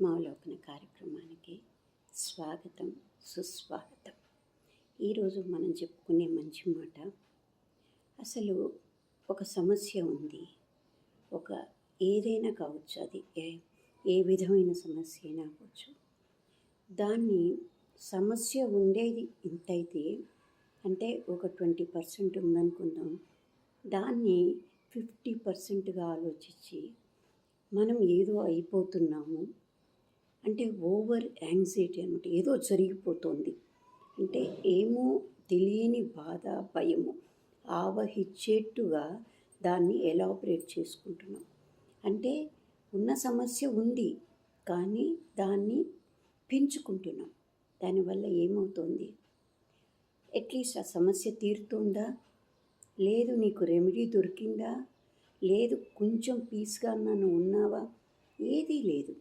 ఆత్మావలోకన కార్యక్రమానికి స్వాగతం, సుస్వాగతం. ఈరోజు మనం చెప్పుకునే మంచి మాట, అసలు ఒక సమస్య ఉంది. ఒక ఏదైనా కావచ్చు, అది ఏ విధమైన సమస్య అయినా కావచ్చు. దాన్ని సమస్య ఉండేది ఇంతైతే, అంటే ఒక 20% ఉందనుకుందాం. దాన్ని 50%గా ఆలోచించి మనం ఏదో అయిపోతున్నాము అంటే ఓవర్ యాంగ్జైటీ అనమాట. ఏదో జరిగిపోతుంది అంటే ఏమో తెలియని బాధ, భయము ఆవహించేట్టుగా దాన్ని ఎలాబరేట్ చేసుకుంటున్నాం. అంటే ఉన్న సమస్య ఉంది కానీ దాన్ని పెంచుకుంటున్నాం. దానివల్ల ఏమవుతుంది? అట్లీస్ట్ ఆ సమస్య తీరుతుందా? లేదు నీకు రెమెడీ దొరికిందా? లేదు కొంచెం పీస్గా నన్ను ఉన్నావా? ఏదీ లేదు.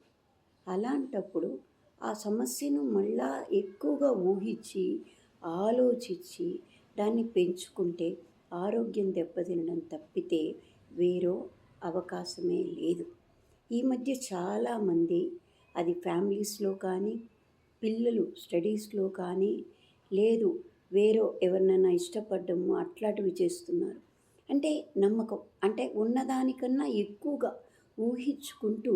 అలాంటప్పుడు ఆ సమస్యను మళ్ళా ఎక్కువగా ఊహించి ఆలోచించి దాన్ని పెంచుకుంటే ఆరోగ్యం దెబ్బతినడం తప్పితే వేరో అవకాశమే లేదు. ఈ మధ్య చాలామంది, అది ఫ్యామిలీస్లో కానీ, పిల్లలు స్టడీస్లో కానీ, లేదు వేరే ఎవరినైనా ఇష్టపడ్డము అట్లాంటివి చేస్తున్నారు. అంటే నమ్మకం, అంటే ఉన్నదానికన్నా ఎక్కువగా ఊహించుకుంటూ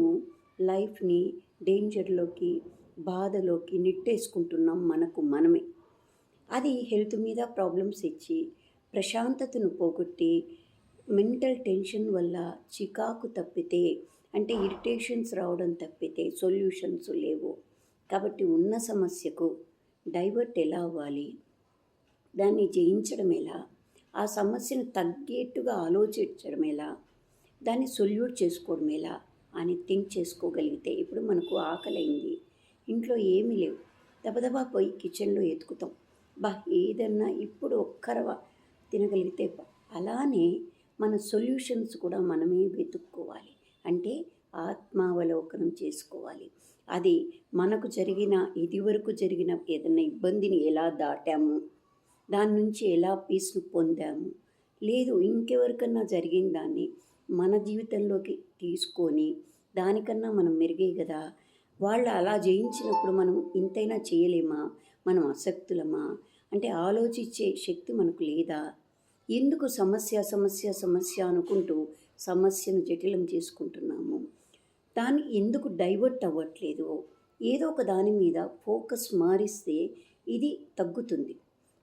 లైఫ్ని డేంజర్లోకి, బాధలోకి నెట్టేసుకుంటున్నాం మనకు మనమే. అది హెల్త్ మీద ప్రాబ్లమ్స్ ఇచ్చి, ప్రశాంతతను పోగొట్టి, మెంటల్ టెన్షన్ వల్ల చికాకు తప్పితే, అంటే ఇరిటేషన్స్ రావడం తప్పితే సొల్యూషన్స్ లేవు. కాబట్టి ఉన్న సమస్యకు డైవర్ట్ ఎలా అవ్వాలి, దాన్ని జయించడం ఎలా, ఆ సమస్యను తగ్గేట్టుగా ఆలోచించడం ఎలా, దాన్ని సొల్యూట్ చేసుకోవడం ఎలా అని థింక్ చేసుకోగలిగితే, ఇప్పుడు మనకు ఆకలైంది, ఇంట్లో ఏమీ లేవు, దబదబా పోయి కిచెన్లో ఎతుకుతాం, ఏదన్నా ఇప్పుడు ఒక్కరవ తినగలిగితే అలానే మన సొల్యూషన్స్ కూడా మనమే వెతుక్కోవాలి. అంటే ఆత్మావలోకనం చేసుకోవాలి. అది మనకు జరిగిన, ఇదివరకు జరిగిన ఏదైనా ఇబ్బందిని ఎలా దాటాము, దాని నుంచి ఎలా పీస్ను పొందాము, లేదు ఇంకెవరికన్నా జరిగిన దాన్ని మన జీవితంలోకి తీసుకొని దానికన్నా మనం మెరుగే కదా, వాళ్ళు అలా జయించినప్పుడు మనం ఇంతైనా చేయలేమా, మనం అసక్తులమా, అంటే ఆలోచించే శక్తి మనకు లేదా? ఎందుకు సమస్య సమస్య సమస్య అనుకుంటూ సమస్యను జటిలం చేసుకుంటున్నాము? దాన్ని ఎందుకు డైవర్ట్ అవ్వట్లేదు? ఏదో ఒక దాని మీద ఫోకస్ మారిస్తే ఇది తగ్గుతుంది.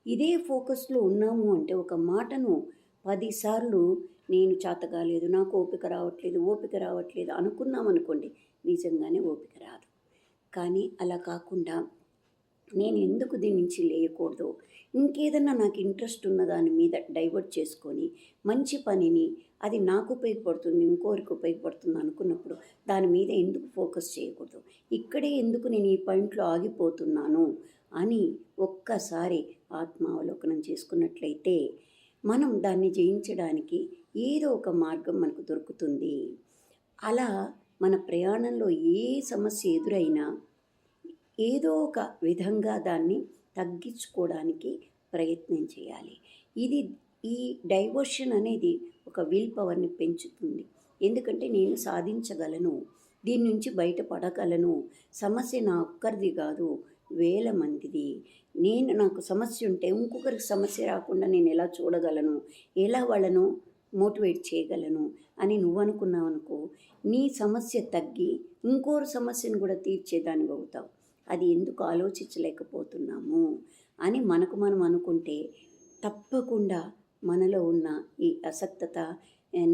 ఇదే ఫోకస్లో ఉన్నాము అంటే ఒక మాటను 10 సార్లు నేను చేతగాలేదు, నాకు ఓపిక రావట్లేదు అనుకున్నామనుకోండి, నిజంగానే ఓపిక రాదు. కానీ అలా కాకుండా నేను ఎందుకు దీని నుంచి లేయకూడదు, ఇంకేదన్నా నాకు ఇంట్రెస్ట్ ఉన్న దాని మీద డైవర్ట్ చేసుకొని మంచి పనిని, అది నాకు ఉపయోగపడుతుంది, ఇంకోరికి ఉపయోగపడుతుంది అనుకున్నప్పుడు దాని మీద ఎందుకు ఫోకస్ చేయకూడదు, ఇక్కడే ఎందుకు నేను ఈ పాయింట్లో ఆగిపోతున్నాను అని ఒక్కసారి ఆత్మావలోకనం చేసుకున్నట్లయితే మనం దాన్ని జయించడానికి ఏదో ఒక మార్గం మనకు దొరుకుతుంది. అలా మన ప్రయాణంలో ఏ సమస్య ఎదురైనా ఏదో ఒక విధంగా దాన్ని తగ్గించుకోవడానికి ప్రయత్నం చేయాలి. ఈ డైవర్షన్ అనేది ఒక విల్ పవర్ని పెంచుతుంది. ఎందుకంటే నేను సాధించగలను, దీని నుంచి బయటపడగలను, సమస్య నా ఒక్కరిది కాదు, వేల మందిది. నాకు సమస్య ఉంటే ఇంకొకరికి సమస్య రాకుండా నేను ఎలా చూడగలను, ఎలా వాళ్ళను మోటివేట్ చేయగలను అని నువ్వు అనుకున్నావు అనుకో, నీ సమస్య తగ్గి ఇంకోరు సమస్యను కూడా తీర్చేదానివి అవుతావు. అది ఎందుకు ఆలోచించలేకపోతున్నాము అని మనకు మనం అనుకుంటే తప్పకుండా మనలో ఉన్న ఈ అసక్తత,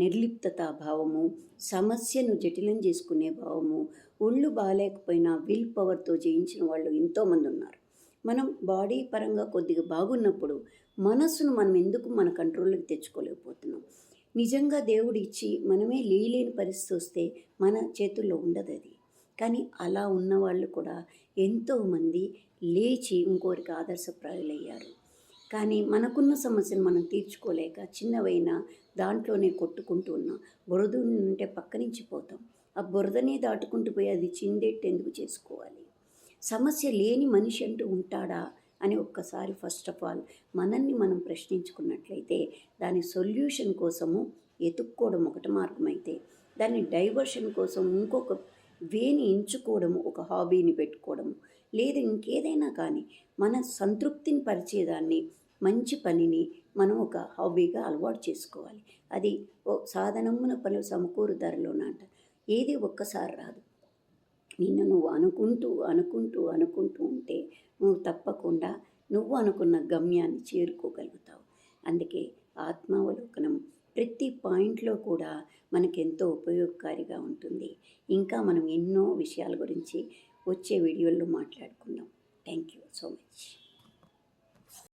నిర్లిప్తత భావము, సమస్యను జటిలం చేసుకునే భావము, ఒళ్ళు బాగాలేకపోయినా విల్ పవర్తో జయించిన వాళ్ళు ఎంతోమంది ఉన్నారు. మనం బాడీ పరంగా కొద్దిగా బాగున్నప్పుడు మనస్సును మనం ఎందుకు మన కంట్రోల్లోకి తెచ్చుకోలేకపోతున్నాం? నిజంగా దేవుడు ఇచ్చి మనమే లేలేని పరిస్థితి వస్తే మన చేతుల్లో ఉండదు అది. కానీ అలా ఉన్నవాళ్ళు కూడా ఎంతోమంది లేచి ఇంకోరికి ఆదర్శప్రాయులయ్యారు. కానీ మనకున్న సమస్యను మనం తీర్చుకోలేక చిన్నవైనా దాంట్లోనే కొట్టుకుంటూ ఉన్నాం. బురద ఉంటే పక్క నుంచి పోతాం, ఆ బురదనే దాటుకుంటూ పోయి అది చిందేట్టు ఎందుకు చేసుకోవాలి? సమస్య లేని మనిషి అంటూ ఉంటాడా అని ఒక్కసారి ఫస్ట్ ఆఫ్ ఆల్ మనల్ని మనం ప్రశ్నించుకున్నట్లయితే దాని సొల్యూషన్ కోసము ఎతుక్కోవడం ఒకటి మార్గం అయితే, దాన్ని డైవర్షన్ కోసం ఇంకొక వేని ఎంచుకోవడము, ఒక హాబీని పెట్టుకోవడము, లేదా ఇంకేదైనా కానీ మన సంతృప్తిని పరిచేదాన్ని, మంచి పనిని మనం ఒక హాబీగా అలవాటు చేసుకోవాలి. అది ఓ సాధనమున పలు సమకూరు ధరలోనంట. ఏది ఒక్కసారి రాదు. నిన్ను నువ్వు అనుకుంటూ ఉంటే నువ్వు తప్పకుండా నువ్వు అనుకున్న గమ్యాన్ని చేరుకోగలుగుతావు. అందుకే ఆత్మావలోకనం ప్రతి పాయింట్లో కూడా మనకెంతో ఉపయోగకారిగా ఉంటుంది. ఇంకా మనం ఎన్నో విషయాల గురించి వచ్చే వీడియోల్లో మాట్లాడుకుందాం. Thank you so much.